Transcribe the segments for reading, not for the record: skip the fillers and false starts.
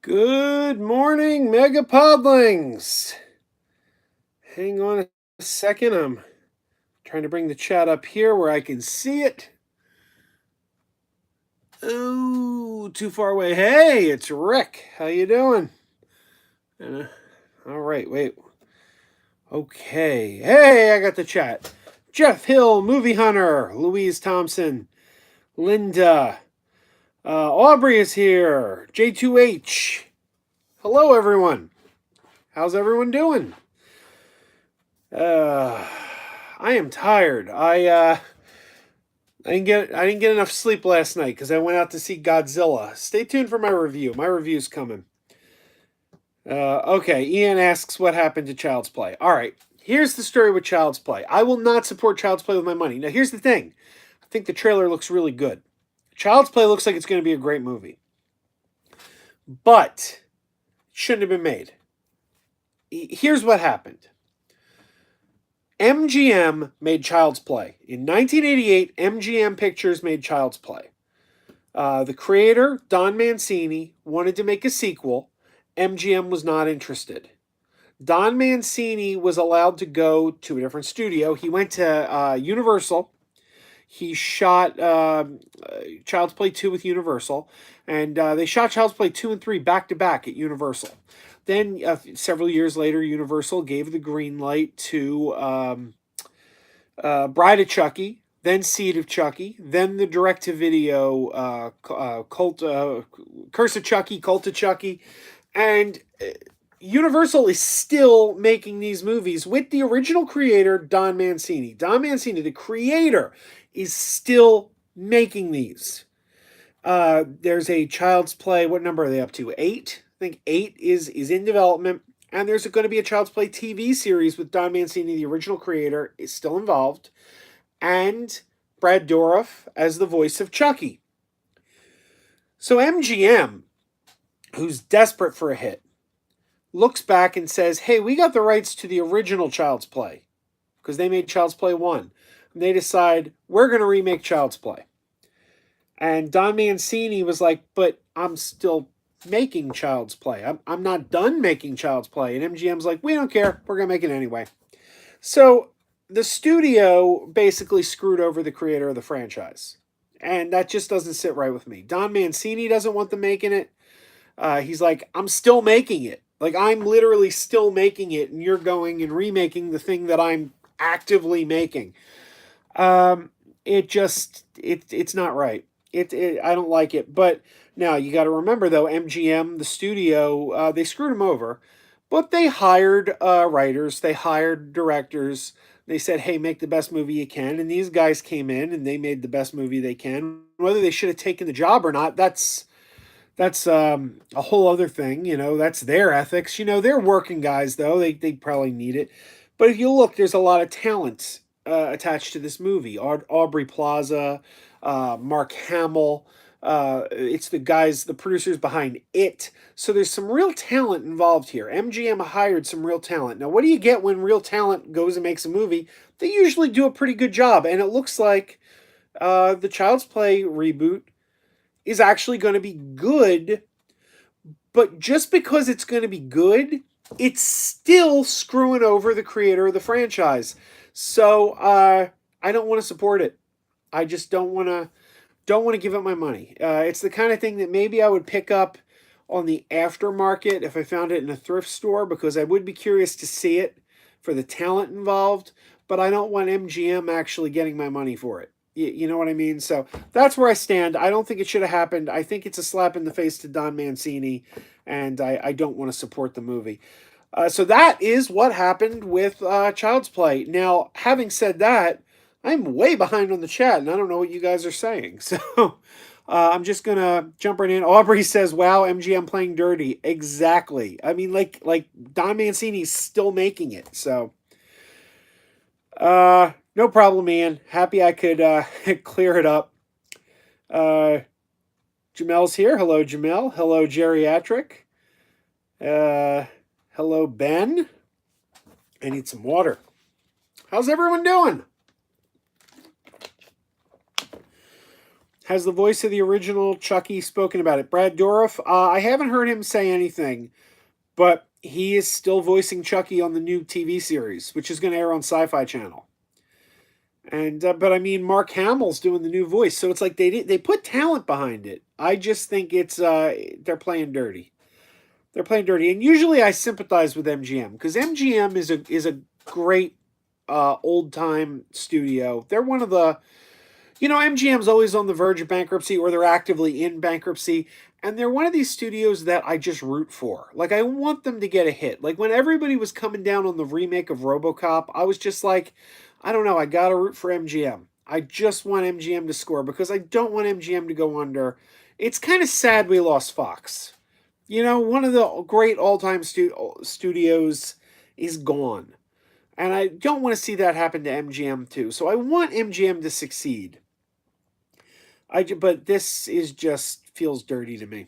Good morning, Mega Podlings. Hang on a second. I'm trying to bring the chat up here where I can see it. Oh, too far away. Hey, it's Rick. How you doing? Uh, all right, wait. Okay. Hey, I got the chat. Jeff Hill, Movie Hunter, Louise Thompson, Linda, Aubrey is here, J2H. Hello, everyone. How's everyone doing? Uh, I am tired. I didn't get enough sleep last night because I went out to see Godzilla. Stay tuned for my review. My review's coming. Okay, Ian asks what happened to Child's Play. All right, here's the story with Child's Play. I will not support Child's Play with my money. Now, here's the thing. I think the trailer looks really good. Child's Play looks like it's going to be a great movie, but it shouldn't have been made. Here's what happened. MGM made Child's Play. In 1988, MGM Pictures made Child's Play. The creator, Don Mancini, wanted to make a sequel. MGM was not interested. Don Mancini was allowed to go to a different studio. He went to Universal. He shot Child's Play 2 with Universal, and they shot Child's Play 2 and 3 back to back at Universal. Then, several years later, Universal gave the green light to Bride of Chucky, then Seed of Chucky, then the direct-to-video Curse of Chucky, Cult of Chucky, and Universal is still making these movies with the original creator, Don Mancini. Don Mancini, the creator, is still making these. There's a Child's Play. What number are they up to? 8? I think 8 is in development. And there's going to be a Child's Play TV series with Don Mancini, the original creator, is still involved. And Brad Dourif as the voice of Chucky. So MGM, who's desperate for a hit, looks back and says, hey, we got the rights to the original Child's Play because they made Child's Play 1. And they decide, we're going to remake Child's Play. And Don Mancini was like, but I'm still making Child's Play. I'm not done making Child's Play. And MGM's like, we don't care. We're going to make it anyway. So the studio basically screwed over the creator of the franchise. And that just doesn't sit right with me. Don Mancini doesn't want them making it. He's like, I'm still making it. Like, I'm literally still making it, and you're going and remaking the thing that I'm actively making. It's not right. I don't like it. But now you got to remember though, MGM, the studio, they screwed him over, but they hired writers, they hired directors. They said, "Hey, make the best movie you can," and these guys came in and they made the best movie they can. Whether they should have taken the job or not, that's a whole other thing. That's their ethics. They're working guys though. They probably need it. But if you look, there's a lot of talent attached to this movie. Aubrey Plaza, Mark Hamill. It's the producers behind It. So there's some real talent involved here. MGM hired some real talent. Now, what do you get when real talent goes and makes a movie? They usually do a pretty good job. And it looks like the Child's Play reboot is actually going to be good. But just because it's going to be good, it's still screwing over the creator of the franchise. So I don't want to support it. I just don't want to give up my money. It's the kind of thing that maybe I would pick up on the aftermarket if I found it in a thrift store, because I would be curious to see it for the talent involved. But I don't want MGM actually getting my money for it. You know what I mean? So that's where I stand. I don't think it should have happened. I think it's a slap in the face to Don Mancini, and I don't want to support the movie. So that is what happened with Child's Play. Now, having said that, I'm way behind on the chat, and I don't know what you guys are saying. So I'm just going to jump right in. Aubrey says, wow, MGM playing dirty. Exactly. I mean, like Don Mancini's still making it. So no problem, Ian. Happy I could clear it up. Jamel's here. Hello, Jamel. Hello, Geriatric. Hello, Ben. I need some water. How's everyone doing? Has the voice of the original Chucky spoken about it? Brad Dourif? I haven't heard him say anything, but he is still voicing Chucky on the new TV series, which is going to air on Sci-Fi Channel. And but I mean, Mark Hamill's doing the new voice, so it's like they put talent behind it. I just think it's they're playing dirty. They're playing dirty, and usually I sympathize with MGM because MGM is a great old time studio. They're one of the MGM's always on the verge of bankruptcy or they're actively in bankruptcy. And they're one of these studios that I just root for. Like, I want them to get a hit. Like, when everybody was coming down on the remake of Robocop, I was just like, I don't know, I got to root for MGM. I just want MGM to score because I don't want MGM to go under. It's kind of sad we lost Fox. One of the great all time studios is gone. And I don't want to see that happen to MGM too. So I want MGM to succeed. But this is just feels dirty to me.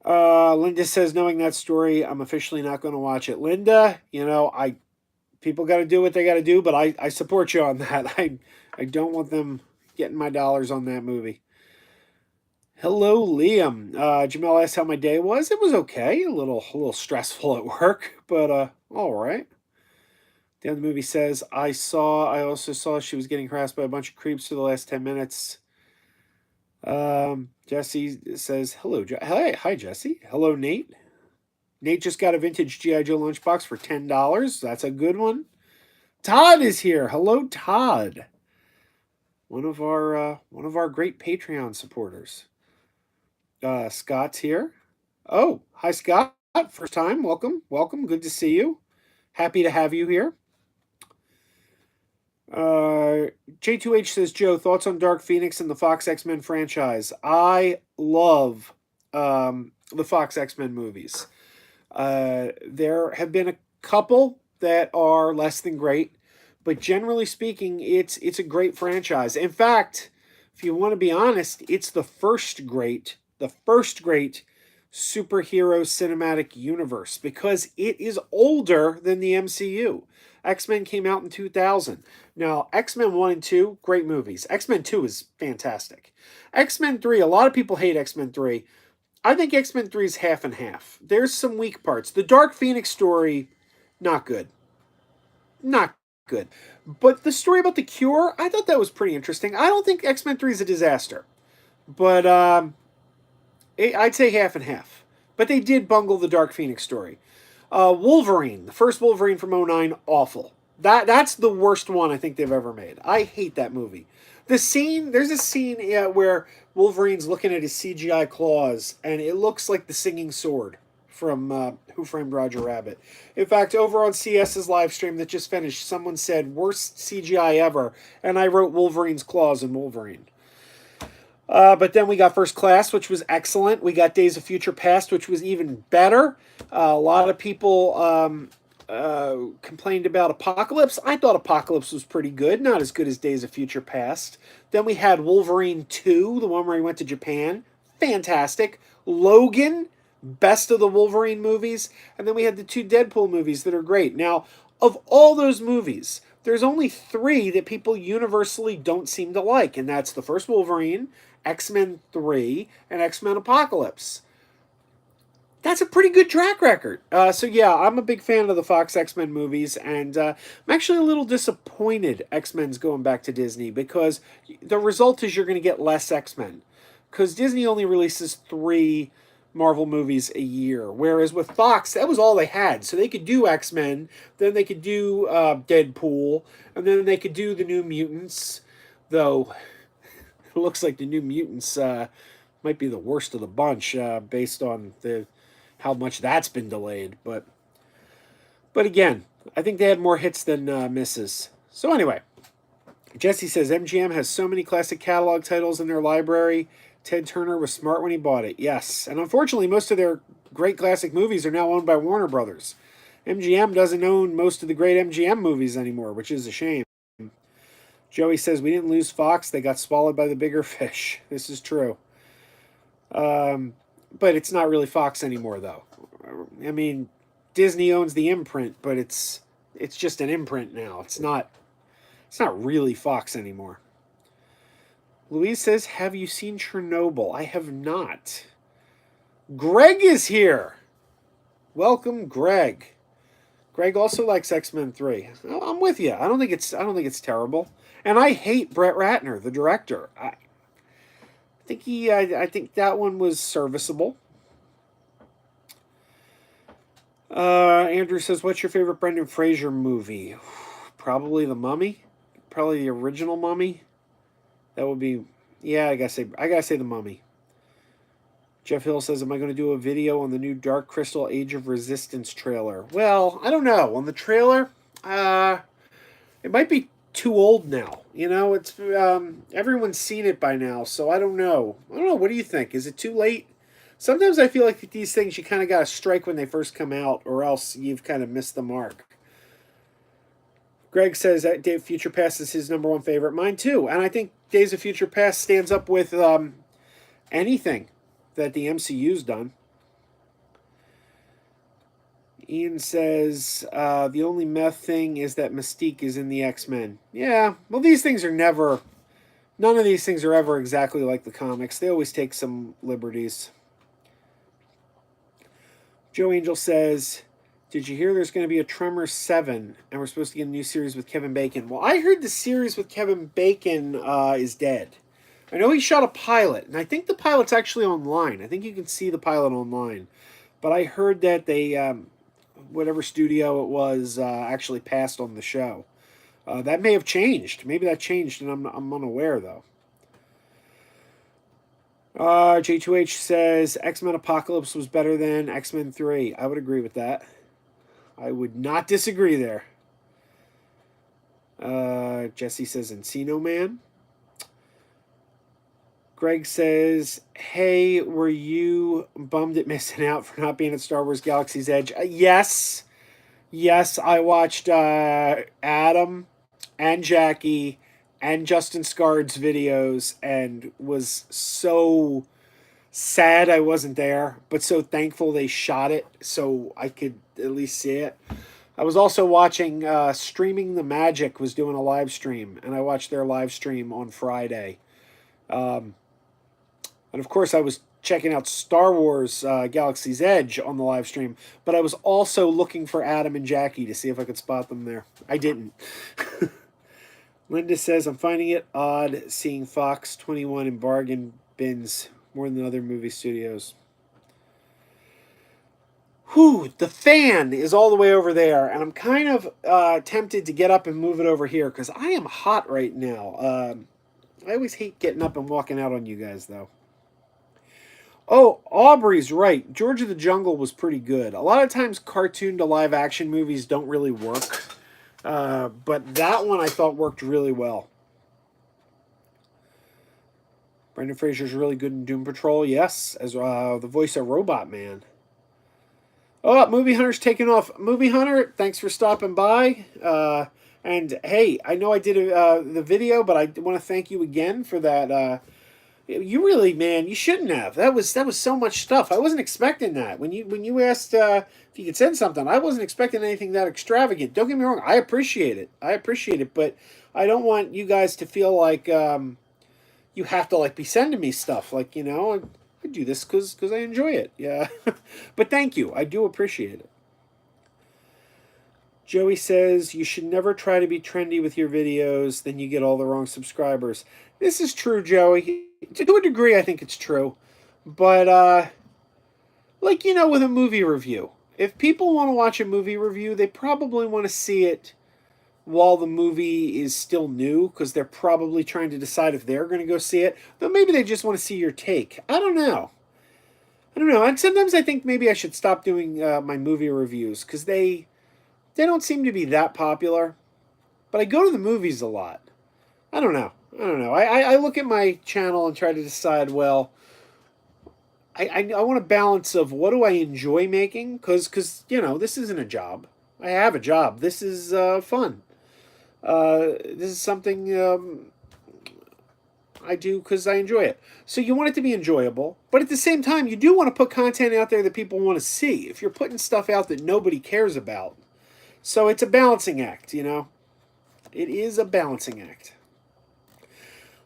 Linda says, knowing that story, I'm officially not going to watch it. Linda, I people got to do what they got to do, but I support you on that. I don't want them getting my dollars on that movie. Hello, Liam. Jamel asked how my day was. It was okay, a little stressful at work, but all right. The end of the movie says, I also saw she was getting harassed by a bunch of creeps for the last 10 minutes. Jesse says, hello, hi, Jesse. Hello, Nate. Nate just got a vintage G.I. Joe lunchbox for $10. That's a good one. Todd is here. Hello, Todd. One of our great Patreon supporters. Scott's here. Oh, hi, Scott. First time. Welcome. Welcome. Good to see you. Happy to have you here. J2H says, Joe, thoughts on Dark Phoenix and the Fox X-Men franchise? I love the Fox X-Men movies. There have been a couple that are less than great, but generally speaking, it's a great franchise. In fact, if you want to be honest, it's the first great superhero cinematic universe because it is older than the MCU. X-Men came out in 2000. Now, X-Men 1 and 2, great movies. X-Men 2 is fantastic. X-Men 3, a lot of people hate X-Men 3. I think X-Men 3 is half and half. There's some weak parts. The Dark Phoenix story, not good. Not good. But the story about the cure, I thought that was pretty interesting. I don't think X-Men 3 is a disaster. But I'd say half and half. But they did bungle the Dark Phoenix story. Wolverine, the first Wolverine from '09, awful. That's the worst one I think they've ever made. I hate that movie. There's a scene where Wolverine's looking at his CGI claws, and it looks like the singing sword from Who Framed Roger Rabbit. In fact, over on CS's live stream that just finished, someone said worst CGI ever, and I wrote Wolverine's claws in Wolverine. But then we got First Class, which was excellent. We got Days of Future Past, which was even better. A lot of people complained about Apocalypse. I thought Apocalypse was pretty good, not as good as Days of Future Past. Then we had Wolverine 2, the one where he went to Japan. Fantastic. Logan, best of the Wolverine movies. And then we had the two Deadpool movies that are great. Now, of all those movies, there's only three that people universally don't seem to like, and that's the first Wolverine, X-Men 3, and X-Men Apocalypse. That's a pretty good track record. So yeah, I'm a big fan of the Fox X-Men movies, and I'm actually a little disappointed X-Men's going back to Disney because the result is you're going to get less X-Men. Because Disney only releases 3 Marvel movies a year, whereas with Fox, that was all they had. So they could do X-Men, then they could do Deadpool, and then they could do the New Mutants, though it looks like the New Mutants might be the worst of the bunch based on how much that's been delayed. But again, I think they had more hits than misses. So anyway, Jesse says MGM has so many classic catalog titles in their library. Ted Turner was smart when he bought it. Yes, and unfortunately, most of their great classic movies are now owned by Warner Brothers. MGM doesn't own most of the great MGM movies anymore, which is a shame. Joey says we didn't lose Fox; they got swallowed by the bigger fish. This is true. But it's not really Fox anymore, though. I mean, Disney owns the imprint, but it's just an imprint now. It's not really Fox anymore. Louise says, have you seen Chernobyl? I have not. Greg is here. Welcome, Greg. Greg also likes X-Men 3. I'm with you. I don't think it's terrible. And I hate Brett Ratner, the director. I think that one was serviceable. Andrew says, "What's your favorite Brendan Fraser movie?" Probably The Mummy. Probably the original Mummy. That would be. Yeah, I gotta say The Mummy. Jeff Hill says, "Am I going to do a video on the new Dark Crystal Age of Resistance trailer?" Well, I don't know. On the trailer, uh, it might be too old now. It's everyone's seen it by now, so I don't know. I don't know. What do you think? Is it too late? Sometimes I feel like these things you kind of got to strike when they first come out, or else you've kind of missed the mark. Greg says that Days of Future Past is his number one favorite. Mine too, and I think Days of Future Past stands up with anything that the MCU's done. Ian says the only meth thing is that Mystique is in the X-Men. Yeah, well, these things are never. None of these things are ever exactly like the comics. They always take some liberties. Joe Angel says, "Did you hear there's going to be a Tremors 7 and we're supposed to get a new series with Kevin Bacon?" Well, I heard the series with Kevin Bacon is dead. I know he shot a pilot, and I think the pilot's actually online. I think you can see the pilot online. But I heard that they, whatever studio it was, actually passed on the show. That may have changed. Maybe that changed, and I'm unaware, though. J2H says X-Men Apocalypse was better than X-Men 3. I would agree with that. I would not disagree there. Jesse says Encino Man. Greg says, "Hey, were you bummed at missing out for not being at Star Wars Galaxy's Edge?" Yes. Yes, I watched Adam and Jackie and Justin Scard's videos and was so sad I wasn't there, but so thankful they shot it so I could at least see it. I was also watching Streaming the Magic was doing a live stream, and I watched their live stream on Friday. Um, and of course, I was checking out Star Wars Galaxy's Edge on the live stream, but I was also looking for Adam and Jackie to see if I could spot them there. I didn't. Linda says, "I'm finding it odd seeing Fox 21 in bargain bins more than other movie studios." Whew, the fan is all the way over there, and I'm kind of tempted to get up and move it over here because I am hot right now. I always hate getting up and walking out on you guys, though. Oh, Aubrey's right. George of the Jungle was pretty good. A lot of times, cartoon to live action movies don't really work, but that one I thought worked really well. Brendan Fraser's really good in Doom Patrol, yes, as the voice of Robot Man. Oh, Movie Hunter's taking off. Movie Hunter, thanks for stopping by. And hey, I know I did the video, but I want to thank you again for that. You really, man, you shouldn't have. That was so much stuff. I wasn't expecting that. When you asked if you could send something, I wasn't expecting anything that extravagant. Don't get me wrong, I appreciate it. But I don't want you guys to feel like you have to like be sending me stuff. Like I do this because I enjoy it. Yeah, but thank you. I do appreciate it. Joey says you should never try to be trendy with your videos, then you get all the wrong subscribers. This is true, Joey. To a degree, I think it's true. But, with a movie review, if people want to watch a movie review, they probably want to see it while the movie is still new because they're probably trying to decide if they're going to go see it. Though maybe they just want to see your take. I don't know. And sometimes I think maybe I should stop doing my movie reviews because they don't seem to be that popular. But I go to the movies a lot. I don't know. I look at my channel and try to decide, well, I want a balance of what do I enjoy making? Because this isn't a job. I have a job. This is fun. This is something I do because I enjoy it. So you want it to be enjoyable. But at the same time, you do want to put content out there that people want to see. If you're putting stuff out that nobody cares about. So it's a balancing act, It is a balancing act.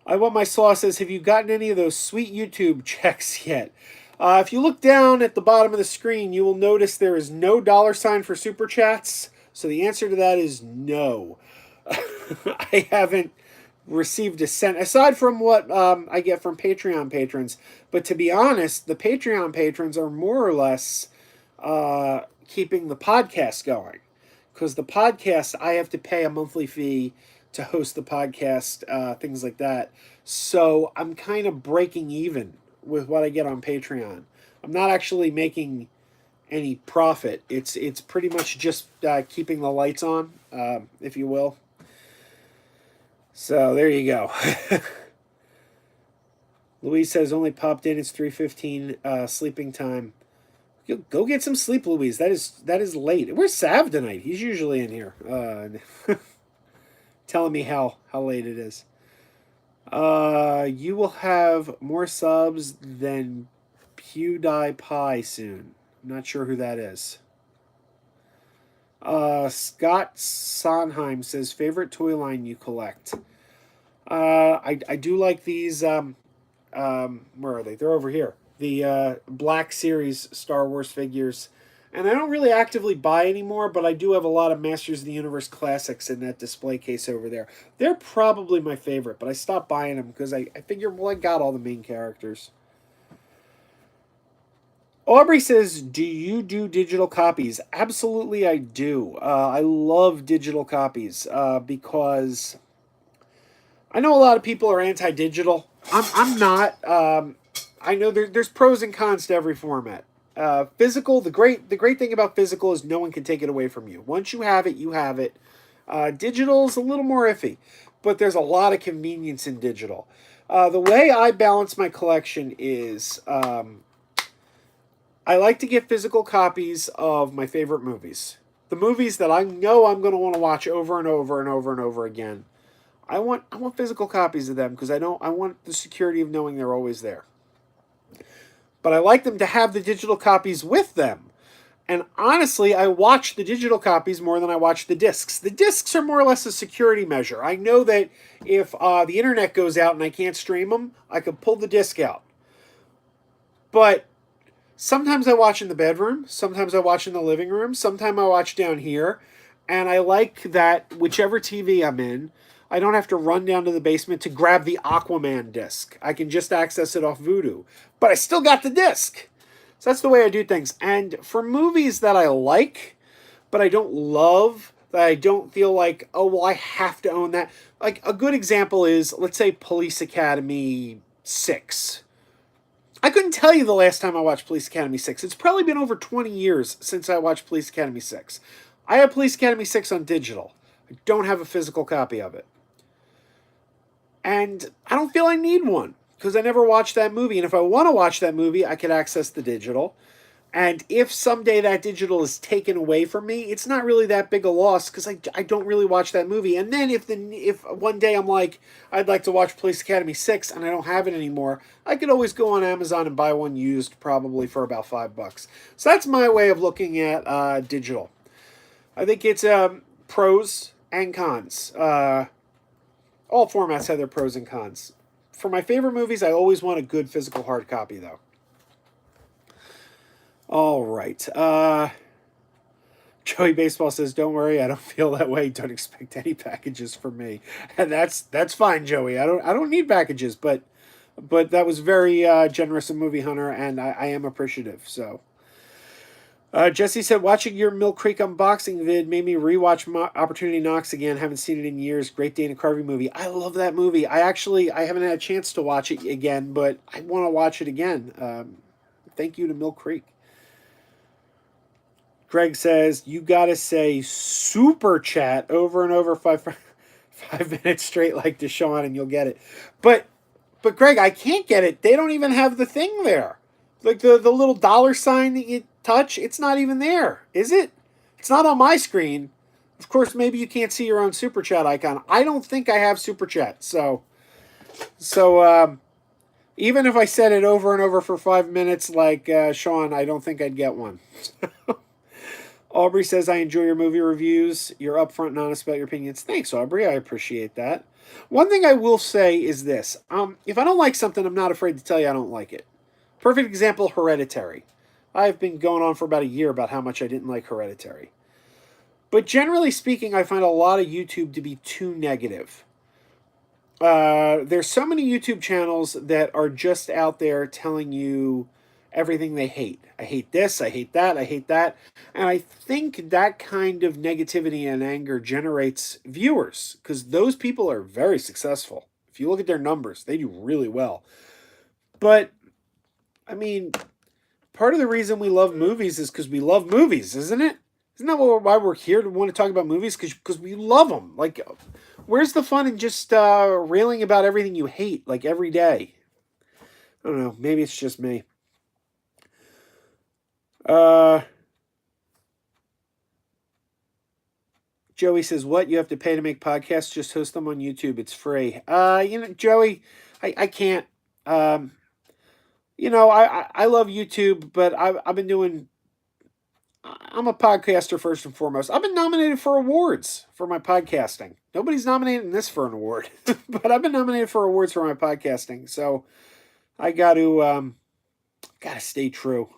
I want my sauce says, have you gotten any of those sweet YouTube checks yet? If you look down at the bottom of the screen, you will notice there is no dollar sign for super chats. So the answer to that is no. I haven't received a cent aside from what I get from Patreon patrons. But to be honest, the Patreon patrons are more or less keeping the podcast going, because the podcast I have to pay a monthly fee to host the podcast, things like that. So I'm kind of breaking even with what I get on Patreon. I'm not actually making any profit. It's pretty much just keeping the lights on, if you will. So there you go. Louise says only popped in. It's 3:15 sleeping time. Go get some sleep, Louise. That is late. Where's Sav tonight? He's usually in here, telling me how late it is. You will have more subs than PewDiePie soon. I'm not sure who that is. Scott Sondheim says favorite toy line you collect. I do like these. Where are they? They're over here. The Black Series Star Wars figures. And I don't really actively buy anymore, but I do have a lot of Masters of the Universe classics in that display case over there. They're probably my favorite, but I stopped buying them because I figure, well, I got all the main characters. Aubrey says, do you do digital copies? Absolutely, I do. I love digital copies because I know a lot of people are anti-digital. I'm not. I know there's pros and cons to every format. Physical, the great thing about physical is no one can take it away from you. Once you have it, you have it. Digital is a little more iffy, but there's a lot of convenience in digital. The way I balance my collection is I like to get physical copies of my favorite movies. The movies that I know I'm going to want to watch over and over and over and over again. I want physical copies of them because I want the security of knowing they're always there. But I like them to have the digital copies with them. And honestly, I watch the digital copies more than I watch the discs. The discs are more or less a security measure. I know that if the internet goes out and I can't stream them, I can pull the disc out. But sometimes I watch in the bedroom, sometimes I watch in the living room, sometimes I watch down here, and I like that whichever TV I'm in, I don't have to run down to the basement to grab the Aquaman disc. I can just access it off Vudu. But I still got the disc. So that's the way I do things. And for movies that I like, but I don't love, that I don't feel like, oh, well, I have to own that. Like, a good example is, let's say, Police Academy 6. I couldn't tell you the last time I watched Police Academy 6. It's probably been over 20 years since I watched Police Academy 6. I have Police Academy 6 on digital. I don't have a physical copy of it. And I don't feel I need one because I never watched that movie. And if I want to watch that movie, I could access the digital. And if someday that digital is taken away from me, it's not really that big a loss because I don't really watch that movie. And then if one day I'm like, I'd like to watch Police Academy 6 and I don't have it anymore, I could always go on Amazon and buy one used probably for about $5. So that's my way of looking at digital. I think it's pros and cons. All formats have their pros and cons. For my favorite movies, I always want a good physical hard copy, though. All right. Joey Baseball says, "Don't worry, I don't feel that way. Don't expect any packages from me." And that's fine, Joey. I don't need packages, but that was very generous of Movie Hunter, and I am appreciative. So. Jesse said, watching your Mill Creek unboxing vid made me rewatch Opportunity Knocks again. Haven't seen it in years. Great Dana Carvey movie. I love that movie. I haven't had a chance to watch it again, but I want to watch it again. Thank you to Mill Creek. Greg says, you got to say super chat over and over 5 minutes straight like Deshaun and you'll get it. But Greg, I can't get it. They don't even have the thing there. Like the little dollar sign that you touch, it's not even there, is it? It's not on my screen. Of course, maybe you can't see your own super chat icon. I don't think I have super chat. So even if I said it over and over for 5 minutes like Sean, I don't think I'd get one. Aubrey says, I enjoy your movie reviews. You're upfront and honest about your opinions. Thanks, Aubrey. I appreciate that. One thing I will say is this. If I don't like something, I'm not afraid to tell you I don't like it. Perfect example, Hereditary. I've been going on for about a year about how much I didn't like Hereditary. But generally speaking, I find a lot of YouTube to be too negative. There's so many YouTube channels that are just out there telling you everything they hate. I hate this, I hate that, I hate that. And I think that kind of negativity and anger generates viewers because those people are very successful. If you look at their numbers, they do really well. But, I mean, part of the reason we love movies is because we love movies, isn't it? Isn't that why we're here to want to talk about movies? Because we love them. Like, where's the fun in just railing about everything you hate, like every day? I don't know. Maybe it's just me. Uh, Joey says, "What? You have to pay to make podcasts? Just host them on YouTube. It's free." Joey, I can't. Um, I love YouTube, but I've been doing. I'm a podcaster first and foremost. I've been nominated for awards for my podcasting. Nobody's nominating this for an award, but I've been nominated for awards for my podcasting. So I gotta stay true.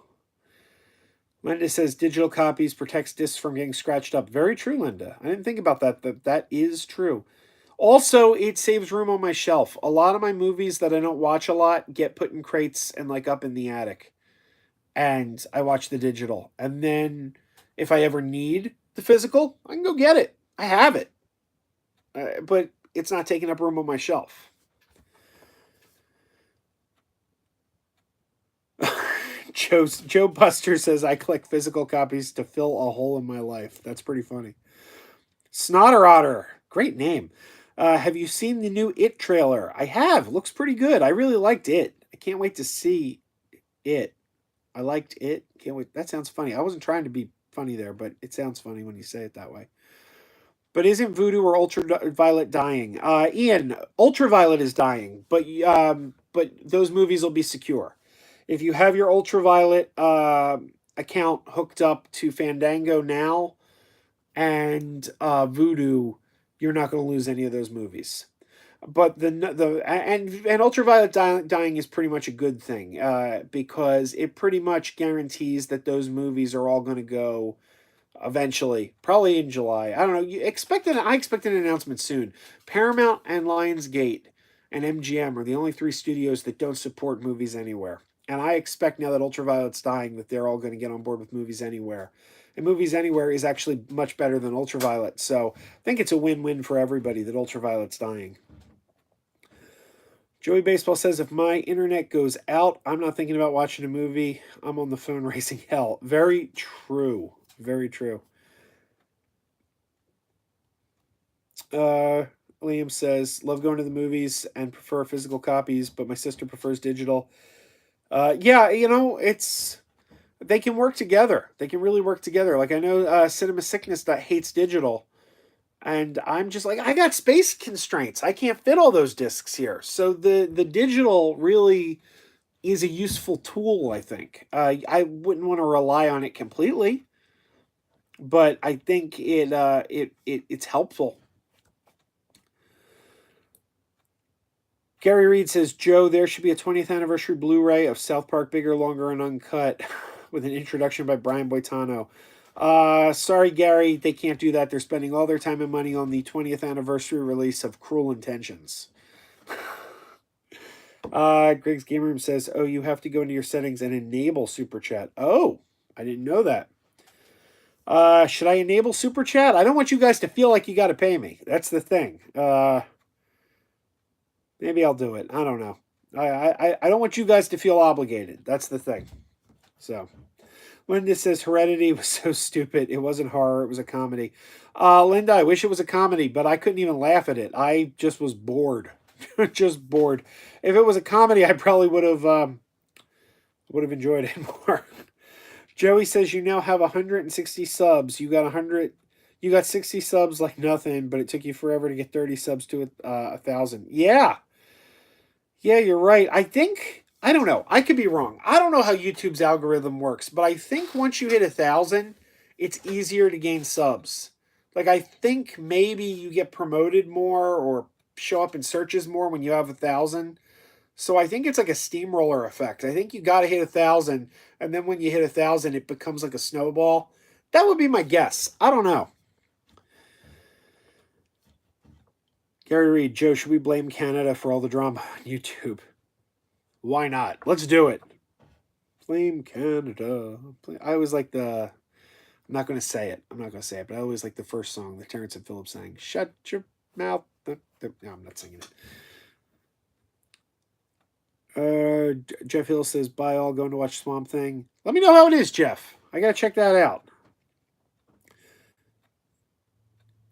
Linda says digital copies protects discs from getting scratched up. Very true, Linda. I didn't think about that. That is true. Also, it saves room on my shelf. A lot of my movies that I don't watch a lot get put in crates and like up in the attic. And I watch the digital. And then if I ever need the physical, I can go get it. I have it. But it's not taking up room on my shelf. Joe Buster says I collect physical copies to fill a hole in my life. That's pretty funny. Snotter Otter, great name. Have you seen the new It trailer? I have. Looks pretty good. I really liked it. I can't wait to see it. I liked it. Can't wait. That sounds funny. I wasn't trying to be funny there, but it sounds funny when you say it that way. But isn't Voodoo or Ultraviolet dying? Ian, Ultraviolet is dying, but those movies will be secure. If you have your Ultraviolet account hooked up to Fandango now and Voodoo, you're not going to lose any of those movies. But and Ultraviolet dying is pretty much a good thing because it pretty much guarantees that those movies are all going to go eventually, probably in July. I don't know. I expect an announcement soon. Paramount and Lionsgate and MGM are the only three studios that don't support movies anywhere. And I expect now that Ultraviolet's dying that they're all going to get on board with Movies Anywhere. And Movies Anywhere is actually much better than Ultraviolet. So I think it's a win-win for everybody that Ultraviolet's dying. Joey Baseball says, if my internet goes out, I'm not thinking about watching a movie. I'm on the phone raising hell. Very true. Very true. Liam says, love going to the movies and prefer physical copies, but my sister prefers digital. Yeah, they can work together. They can really work together. Like I know Cinema Sickness that hates digital. And I'm just like, I got space constraints. I can't fit all those discs here. So the digital really is a useful tool, I think. I wouldn't want to rely on it completely, but I think it's helpful. Gary Reed says, Joe, there should be a 20th anniversary Blu-ray of South Park Bigger, Longer, and Uncut with an introduction by Brian Boitano. Sorry, Gary, they can't do that. They're spending all their time and money on the 20th anniversary release of Cruel Intentions. Greg's Game Room says, oh, you have to go into your settings and enable Super Chat. Oh, I didn't know that. Should I enable Super Chat? I don't want you guys to feel like you got to pay me. That's the thing. Maybe I'll do it. I don't know. I don't want you guys to feel obligated. That's the thing. So, Linda says Heredity was so stupid. It wasn't horror. It was a comedy. Linda, I wish it was a comedy, but I couldn't even laugh at it. I just was bored. Just bored. If it was a comedy, I probably would have enjoyed it more. Joey says you now have 160 subs. You got 100. You got 60 subs like nothing, but it took you forever to get 30 subs to 1,000. Yeah. Yeah, you're right. I don't know. I could be wrong. I don't know how YouTube's algorithm works, but I think once you hit 1,000, it's easier to gain subs. Like I think maybe you get promoted more or show up in searches more when you have 1,000. So I think it's like a steamroller effect. I think you got to hit 1,000, and then when you hit 1,000, it becomes like a snowball. That would be my guess. I don't know. Gary Reed, Joe, should we blame Canada for all the drama on YouTube? Why not? Let's do it. Blame Canada. I always like the. I'm not going to say it. I'm not going to say it, but I always like the first song that Terrence and Phillips sang. Shut your mouth. No, I'm not singing it. Jeff Hill says, bye all, going to watch Swamp Thing. Let me know how it is, Jeff. I got to check that out.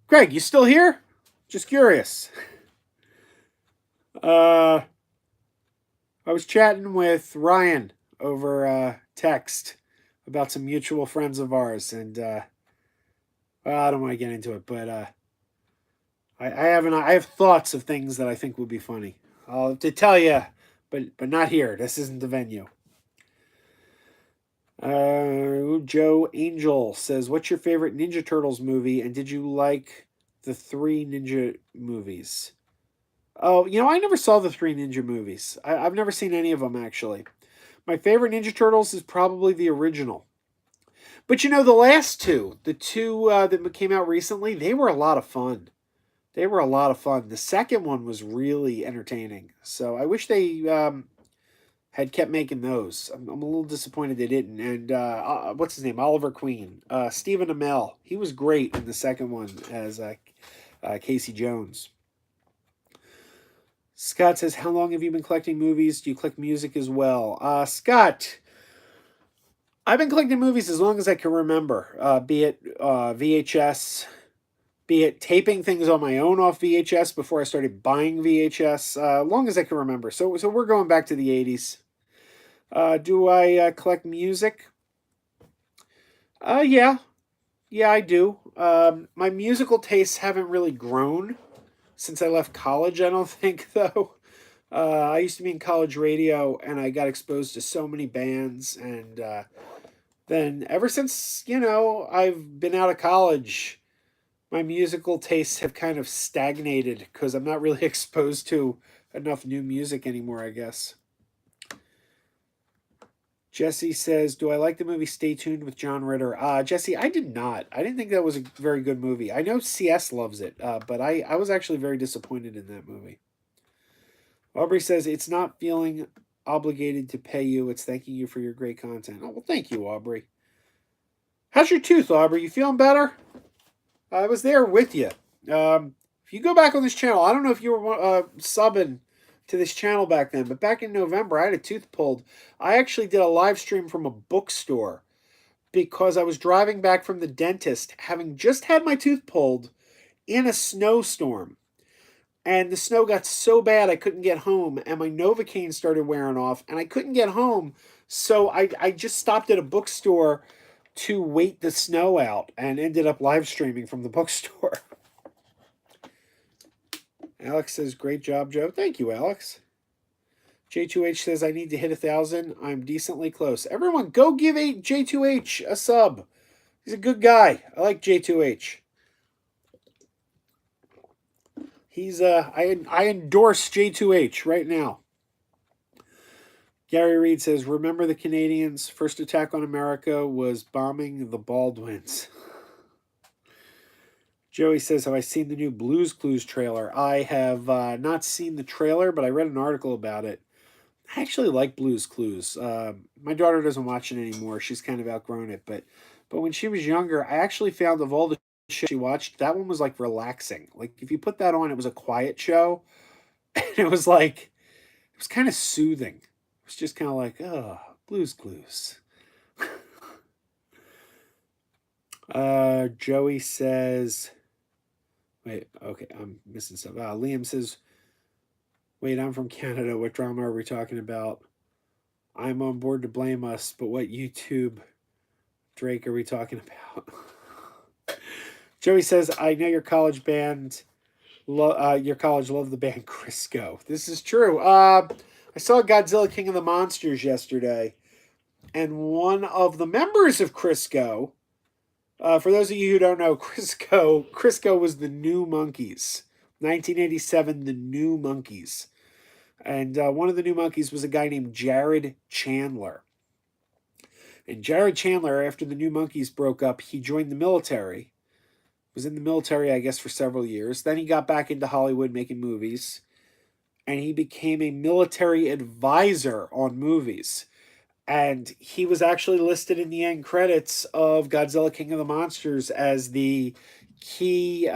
Greg, you still here? Just curious. I was chatting with Ryan over text about some mutual friends of ours, and well, I don't want to get into it, but I have thoughts of things that I think would be funny. I'll have to tell you, but not here. This isn't the venue. Joe Angel says, "What's your favorite Ninja Turtles movie, and did you like the three Ninja movies?" Oh, I never saw the three Ninja movies. I've never seen any of them actually. My favorite Ninja Turtles is probably the original. But the last two, the two that came out recently, they were a lot of fun. They were a lot of fun. The second one was really entertaining. So I wish they had kept making those. I'm a little disappointed they didn't. And what's his name? Oliver Queen. Stephen Amell. He was great in the second one as Casey Jones. Scott says, how long have you been collecting movies? Do you collect music as well? Scott, I've been collecting movies as long as I can remember, be it VHS, be it taping things on my own off VHS before I started buying VHS, long as I can remember. So we're going back to the 80s. Do I collect music? Yeah. Yeah, I do. My musical tastes haven't really grown since I left college, I don't think, though. I used to be in college radio, and I got exposed to so many bands, and then ever since, I've been out of college, my musical tastes have kind of stagnated because I'm not really exposed to enough new music anymore, I guess. Jesse says, do I like the movie Stay Tuned with John Ritter? Jesse, I did not. I didn't think that was a very good movie. I know CS loves it, but I was actually very disappointed in that movie. Aubrey says, it's not feeling obligated to pay you. It's thanking you for your great content. Oh, well, thank you, Aubrey. How's your tooth, Aubrey? You feeling better? I was there with you. If you go back on this channel, I don't know if you were subbing to this channel back then, but back in November, I had a tooth pulled. I actually did a live stream from a bookstore because I was driving back from the dentist, having just had my tooth pulled in a snowstorm. And the snow got so bad I couldn't get home, and my Novocaine started wearing off, and I couldn't get home. So I just stopped at a bookstore to wait the snow out and ended up live streaming from the bookstore. Alex says, great job, Joe. Thank you, Alex. J2H says, I need to hit 1,000. I'm decently close. Everyone, go give J2H a sub. He's a good guy. I like J2H. He's I endorse J2H right now. Gary Reed says, remember the Canadians' first attack on America was bombing the Baldwins. Joey says, have I seen the new Blues Clues trailer? I have not seen the trailer, but I read an article about it. I actually like Blues Clues. My daughter doesn't watch it anymore. She's kind of outgrown it. But when she was younger, I actually found of all the shit she watched, that one was like relaxing. Like if you put that on, it was a quiet show. And it was kind of soothing. It was just kind of like, oh, Blues Clues. Joey says, wait, okay, I'm missing stuff. Liam says, wait, I'm from Canada. What drama are we talking about? I'm on board to blame us, but what YouTube Drake are we talking about? Joey says, I know your college band, your college loved the band Crisco. This is true. I saw Godzilla King of the Monsters yesterday, and one of the members of Crisco For those of you who don't know, Crisco was the New Monkeys. 1987, the New Monkeys. And one of the New Monkeys was a guy named Jared Chandler. And Jared Chandler, after the New Monkeys broke up, he joined the military. Was in the military, I guess, for several years. Then he got back into Hollywood making movies. And he became a military advisor on movies. And he was actually listed in the end credits of Godzilla King of the Monsters as the key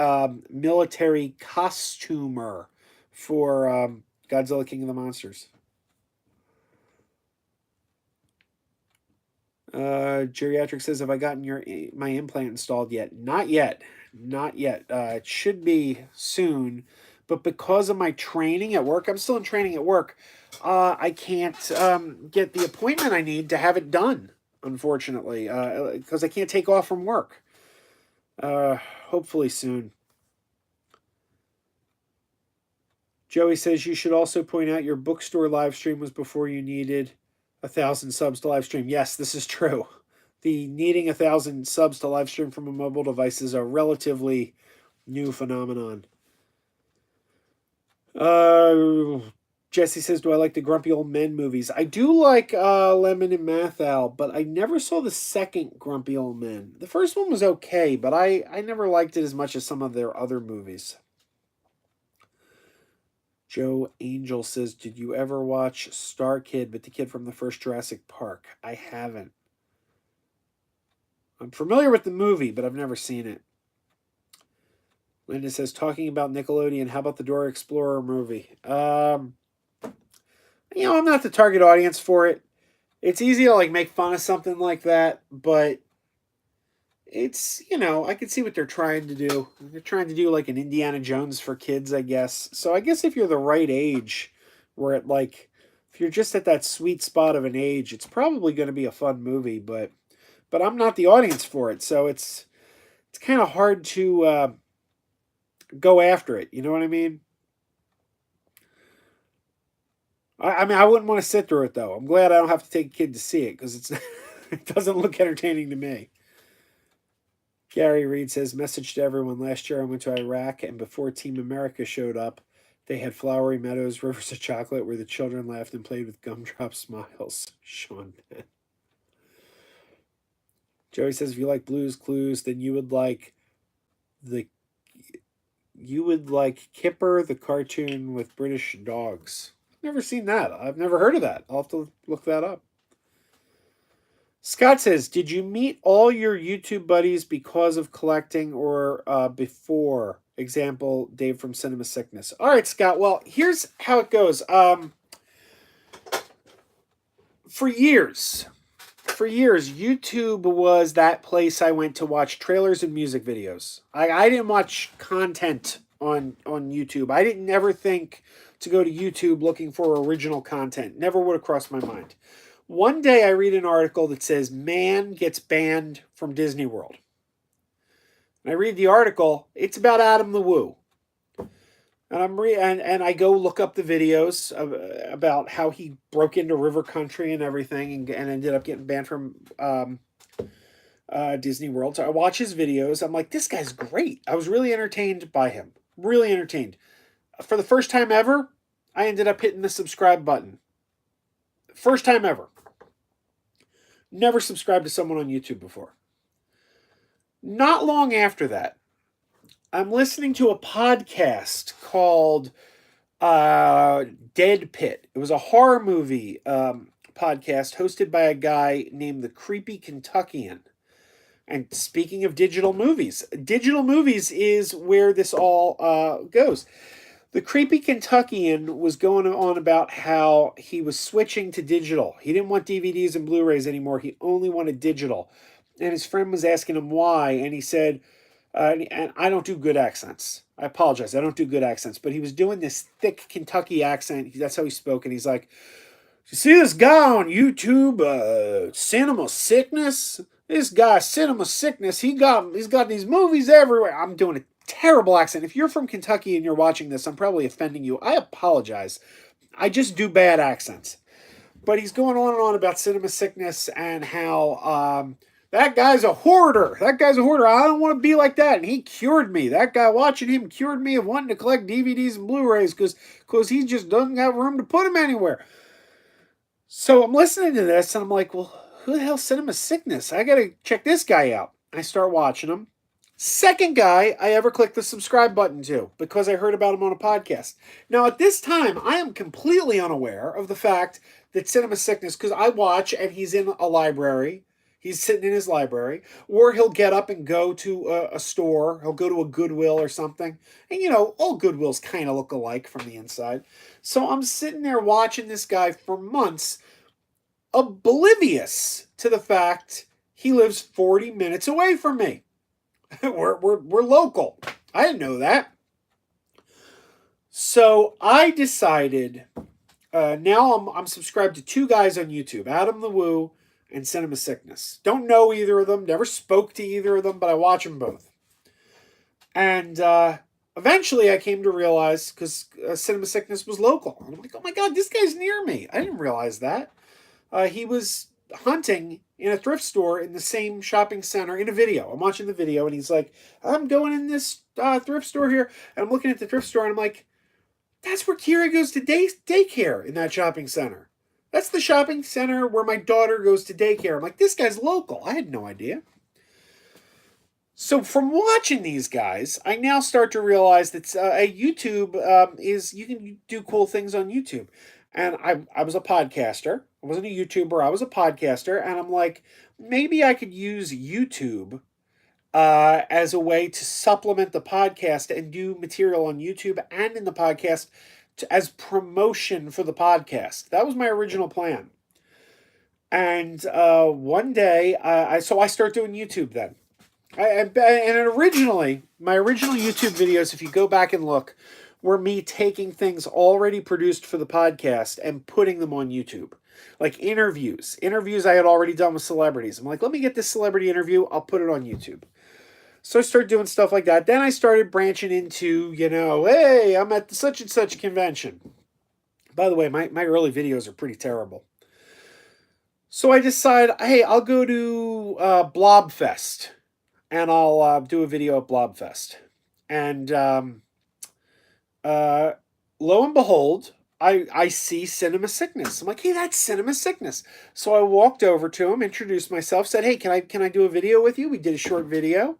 military costumer for Godzilla King of the Monsters. Geriatric says, "Have I gotten my implant installed yet?" Not yet, not yet. It should be soon, but because of my training at work, I'm still in training at work. I can't get the appointment I need to have it done. Unfortunately, because I can't take off from work. Hopefully soon. Joey says you should also point out your bookstore live stream was before you needed 1,000 subs to live stream. Yes, this is true. The needing 1,000 subs to live stream from a mobile device is a relatively new phenomenon. Jesse says, "Do I like the Grumpy Old Men movies?" I do like Lemon and Mathal, but I never saw the second Grumpy Old Men. The first one was okay, but I never liked it as much as some of their other movies. Joe Angel says, "Did you ever watch Star Kid with the kid from the first Jurassic Park?" I haven't. I'm familiar with the movie, but I've never seen it. Linda says, "Talking about Nickelodeon, how about the Dora Explorer movie?" I'm not the target audience for it. It's easy to like make fun of something like that, but it's, I can see what they're trying to do. They're trying to do like an Indiana Jones for kids, I guess. So I guess if you're the right age, where it like, if you're just at that sweet spot of an age, it's probably going to be a fun movie. But I'm not the audience for it, so it's kind of hard to go after it. You know what I mean? I mean, I wouldn't want to sit through it though. I'm glad I don't have to take a kid to see it because it doesn't look entertaining to me. Gary Reed says, "Message to everyone. Last year I went to Iraq, and before Team America showed up, they had flowery meadows, rivers of chocolate where the children laughed and played with gumdrop smiles." Sean Penn. Joey says, "If you like Blue's Clues, then the you would like Kipper, the cartoon with British dogs." Never seen that. I've never heard of that. I'll have to look that up. Scott says, "Did you meet all your YouTube buddies because of collecting or before?" Example, Dave from Cinema Sickness. All right, Scott. Well, here's how it goes. For years, YouTube was that place I went to watch trailers and music videos. I didn't watch content on YouTube. I didn't ever think to go to YouTube looking for original content. Never would have crossed my mind. One day I read an article that says man gets banned from Disney World. And I read the article. It's about Adam the Woo. And I go look up the videos about how he broke into River Country and everything and ended up getting banned from Disney World. So I watch his videos. I'm like, this guy's great. I was really entertained by him. Really entertained. For the first time ever, I ended up hitting the subscribe button. First time ever. Never subscribed to someone on YouTube before. Not long after that, I'm listening to a podcast called Dead Pit. It was a horror movie podcast hosted by a guy named the Creepy Kentuckian. And speaking of digital movies is where this all goes. The Creepy Kentuckian was going on about how he was switching to digital. He didn't want DVDs and Blu-rays anymore. He only wanted digital. And his friend was asking him why, and he said, and I don't do good accents. I apologize. I don't do good accents. But he was doing this thick Kentucky accent. That's how he spoke. And he's like, "You see this guy on YouTube, Cinema Sickness? This guy, Cinema Sickness, he's got these movies everywhere." I'm doing a terrible accent. If you're from Kentucky and you're watching this, I'm probably offending you. I apologize. I just do bad accents. But he's going on and on about Cinema Sickness and how That guy's a hoarder. That guy's a hoarder. I don't want to be like that. And he cured me. That guy watching him cured me of wanting to collect DVDs and Blu-rays because he just doesn't have room to put them anywhere. So I'm listening to this and I'm like, well, who the hell's Cinema Sickness? I gotta check this guy out. I start watching him. Second guy I ever clicked the subscribe button to because I heard about him on a podcast. Now, at this time, I am completely unaware of the fact that Cinema Sickness, because I watch and he's in a library, he's sitting in his library, or he'll get up and go to a store, he'll go to a Goodwill or something. And all Goodwills kind of look alike from the inside. So I'm sitting there watching this guy for months, oblivious to the fact he lives 40 minutes away from me. we're local. I didn't know that. So I decided. Now I'm subscribed to two guys on YouTube, Adam the Woo and Cinema Sickness. Don't know either of them. Never spoke to either of them, but I watch them both. And eventually, I came to realize because Cinema Sickness was local. I'm like, oh my god, this guy's near me. I didn't realize that. He was hunting in a thrift store in the same shopping center in a video. I'm watching the video and he's like, I'm going in this thrift store here. And I'm looking at the thrift store and I'm like, that's where Kira goes to daycare in that shopping center. That's the shopping center where my daughter goes to daycare. I'm like, this guy's local. I had no idea. So from watching these guys, I now start to realize that YouTube is you can do cool things on YouTube. And I was a podcaster. I wasn't a YouTuber. I was a podcaster, and I'm like, maybe I could use YouTube as a way to supplement the podcast and do material on YouTube and in the podcast as promotion for the podcast. That was my original plan. And one day, I start doing YouTube then. And originally, my original YouTube videos, if you go back and look, were me taking things already produced for the podcast and putting them on YouTube. Like interviews. Interviews I had already done with celebrities. I'm like, let me get this celebrity interview. I'll put it on YouTube. So I started doing stuff like that. Then I started branching into, hey, I'm at such and such convention. By the way, my early videos are pretty terrible. So I decided, hey, I'll go to Blobfest. And I'll do a video at Blobfest. And lo and behold, I see Cinema Sickness. I'm like, hey, that's Cinema Sickness. So I walked over to him, introduced myself, said, hey, can I do a video with you? We did a short video.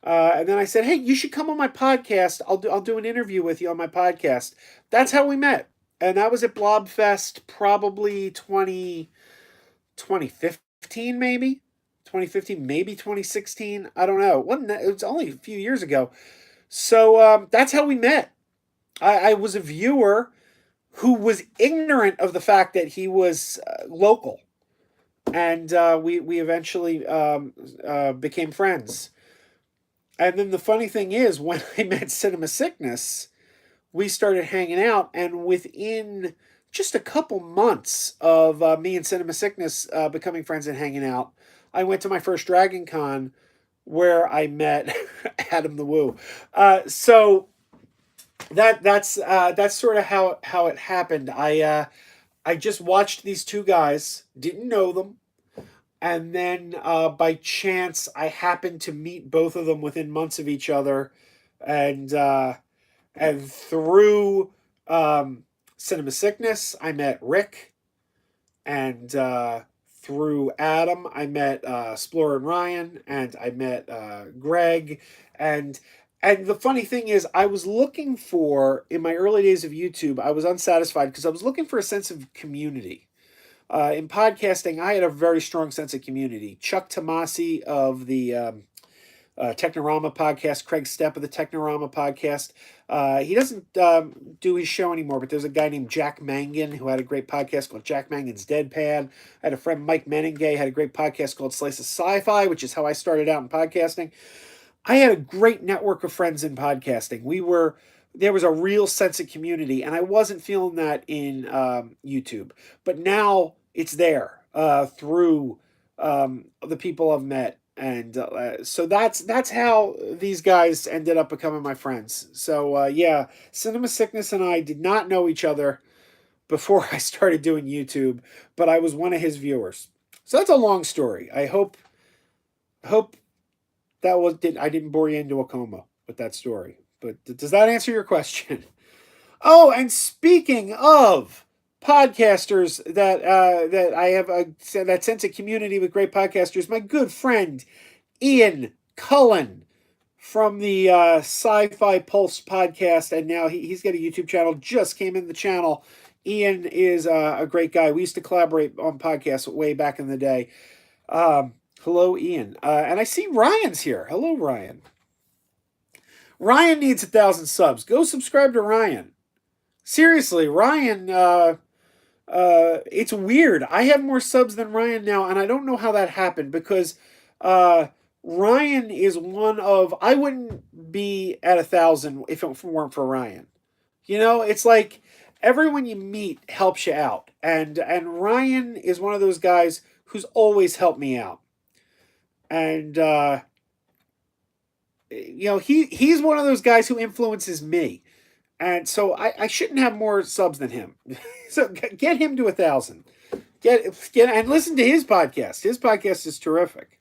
And then I said, hey, you should come on my podcast. I'll do an interview with you on my podcast. That's how we met. And that was at Blobfest probably 2015 maybe. 2015, maybe 2016. I don't know. It was only a few years ago. So that's how we met. I was a viewer who was ignorant of the fact that he was local. And we eventually became friends. And then the funny thing is, when I met Cinema Sickness, we started hanging out. And within just a couple months of me and Cinema Sickness becoming friends and hanging out, I went to my first Dragon Con where I met Adam the Woo. So that's sort of how it happened. I just watched these two guys, didn't know them, and then by chance I happened to meet both of them within months of each other, and through Cinema Sickness I met Rick, and through Adam, I met Splorer and Ryan, and I met Greg, and the funny thing is, I was looking for in my early days of YouTube, I was unsatisfied because I was looking for a sense of community. In podcasting, I had a very strong sense of community. Chuck Tomasi of the Technorama podcast, Craig Stepp of the Technorama podcast. He doesn't do his show anymore, but there's a guy named Jack Mangan who had a great podcast called Jack Mangan's Deadpan. I had a friend, Mike Meningay, had a great podcast called Slice of Sci-Fi, which is how I started out in podcasting. I had a great network of friends in podcasting. There was a real sense of community, and I wasn't feeling that in YouTube. But now it's there through the people I've met. And so that's how these guys ended up becoming my friends. So yeah, Cinema Sickness and I did not know each other before I started doing YouTube, but I was one of his viewers. So that's a long story. I hope Hope that was did I didn't bore you into a coma with that story. But does that answer your question? Oh, and speaking of podcasters that I have that sense of community with great podcasters, my good friend Ian Cullen from the Sci-Fi Pulse podcast, and now he's got a YouTube channel. Just came in the channel. Ian is a great guy. We used to collaborate on podcasts way back in the day. Hello, Ian, and I see Ryan's here. Hello, Ryan. Ryan needs 1,000 subs. Go subscribe to Ryan. Seriously, Ryan. It's weird. I have more subs than Ryan now, and I don't know how that happened because uh, Ryan is one of. I wouldn't be at 1,000 if it weren't for Ryan. You know, it's like everyone you meet helps you out, and Ryan is one of those guys who's always helped me out, and he's one of those guys who influences me. And so I shouldn't have more subs than him. So get him to 1,000. Get and listen to his podcast. His podcast is terrific.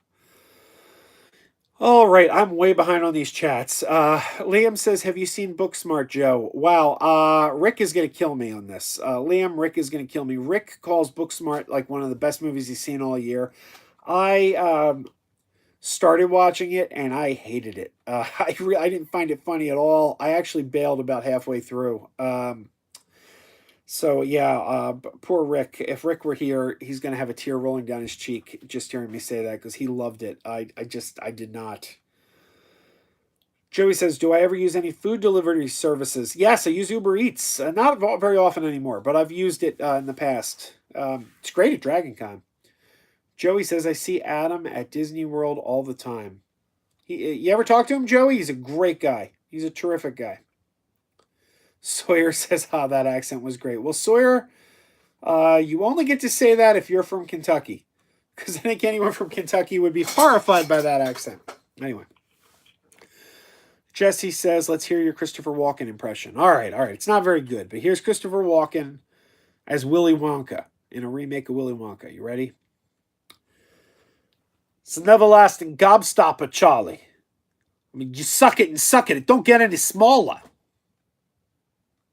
All right, I'm way behind on these chats. Liam says, "Have you seen Booksmart, Joe?" Wow, Rick is gonna kill me on this. Liam, Rick is gonna kill me. Rick calls Booksmart like one of the best movies he's seen all year. I started watching it and I hated it. I didn't find it funny at all. I actually bailed about halfway through. So yeah, poor Rick. If Rick were here, he's gonna have a tear rolling down his cheek just hearing me say that because he loved it. I did not. Joey says, "Do I ever use any food delivery services?" Yes, I use Uber Eats. Not very often anymore, but I've used it in the past. It's great at Dragon Con. Joey says, "I see Adam at Disney World all the time." You ever talk to him, Joey? He's a great guy. He's a terrific guy. Sawyer says, that accent was great." Well, Sawyer, you only get to say that if you're from Kentucky. Because I think anyone from Kentucky would be horrified by that accent. Anyway. Jesse says, "Let's hear your Christopher Walken impression." All right. It's not very good, but here's Christopher Walken as Willy Wonka in a remake of Willy Wonka. You ready? "It's an everlasting gobstopper, Charlie. I mean, you suck it and suck it. It don't get any smaller.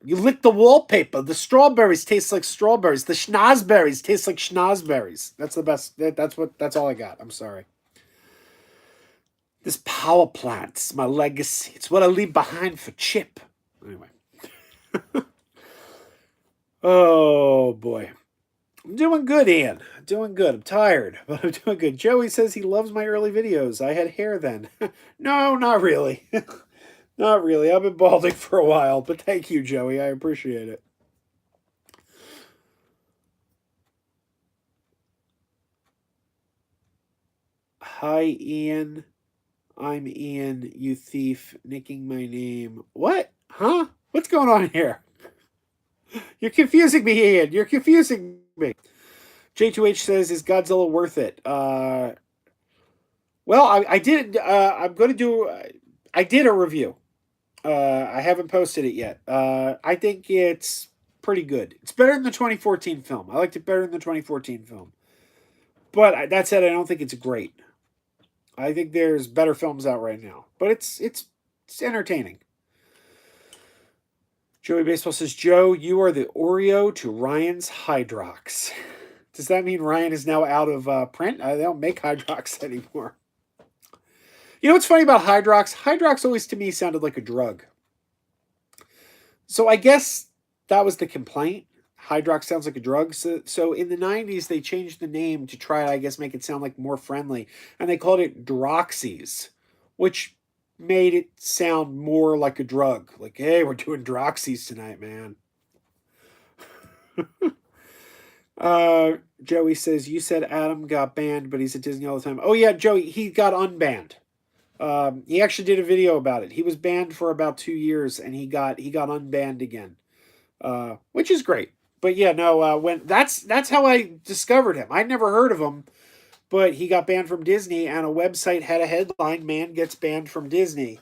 You lick the wallpaper. The strawberries taste like strawberries. The schnozberries taste like schnozberries." That's the best. That's all I got. I'm sorry. "This power plant's my legacy. It's what I leave behind for Chip." Anyway. Oh boy. I'm doing good, Ian. Doing good. I'm tired, but I'm doing good. Joey says he loves my early videos. I had hair then. No, not really. Not really. I've been balding for a while, but thank you, Joey. I appreciate it. "Hi, Ian. I'm Ian, you thief, nicking my name." What? Huh? What's going on here? You're confusing me, Ian. You're confusing me. J2H says, "Is Godzilla worth it?" Well, I did. I'm going to do. I did a review. I haven't posted it yet. I think it's pretty good. It's better than the 2014 film. I liked it better than the 2014 film. But that said, I don't think it's great. I think there's better films out right now. But it's entertaining. Joey Baseball says, "Joe, you are the Oreo to Ryan's Hydrox." Does that mean Ryan is now out of print? They don't make Hydrox anymore. You know what's funny about Hydrox? Hydrox always to me sounded like a drug. So I guess that was the complaint. Hydrox sounds like a drug. So in the 90s, they changed the name to try to, I guess, make it sound like more friendly. And they called it Droxies, which made it sound more like a drug. Like, hey, we're doing Droxies tonight, man. Joey says, "You said Adam got banned, but he's at Disney all the time." Oh, yeah, Joey, he got unbanned. He actually did a video about it. He was banned for about 2 years, and he got unbanned again, which is great. But yeah, no, when that's how I discovered him. I'd never heard of him, but he got banned from Disney, and a website had a headline: "Man gets banned from Disney,"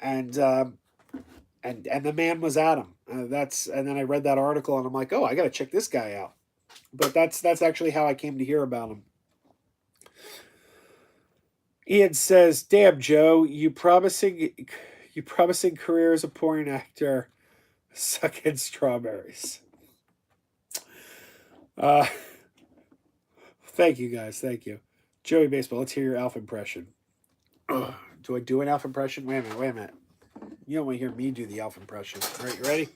and and the man was Adam. And then I read that article, and I'm like, oh, I got to check this guy out. But that's actually how I came to hear about him. Ian says, "Damn, Joe, you promising career as a porn actor, sucking strawberries." Uh, thank you guys, thank you. Joey Baseball, let's hear your Alf impression. Ugh. Do I do an Alf impression? Wait a minute, wait a minute. You don't want to hear me do the Alf impression. All right, you ready?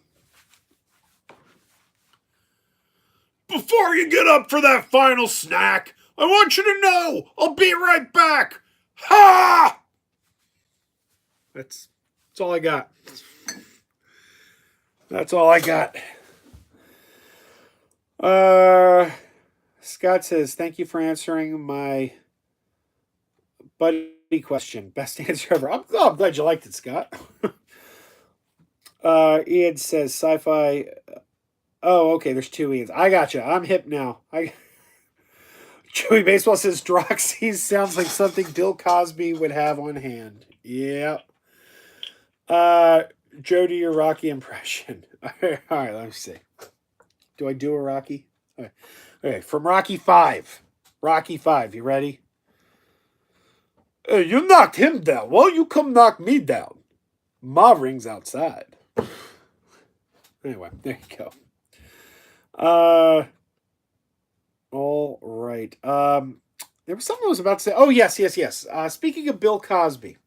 Before you get up for that final snack, I want you to know I'll be right back. Ha! That's all I got. That's all I got. Uh, Scott says, "Thank you for answering my buddy question. Best answer ever." I'm glad you liked it, Scott. Ian says, "Sci-fi." Oh, okay. There's two Ians. I got you. I'm hip now. Joey Baseball says, "Droxy sounds like something Bill Cosby would have on hand." Yeah. Uh, Joe, do your Rocky impression. All right, let me see. Do I do a Rocky? Okay, from Rocky 5. Rocky 5, you ready? Hey, you knocked him down. Well, you come knock me down. Ma ring's outside. Anyway, there you go. All right. There was something I was about to say. Oh, yes, yes, yes. Speaking of Bill Cosby,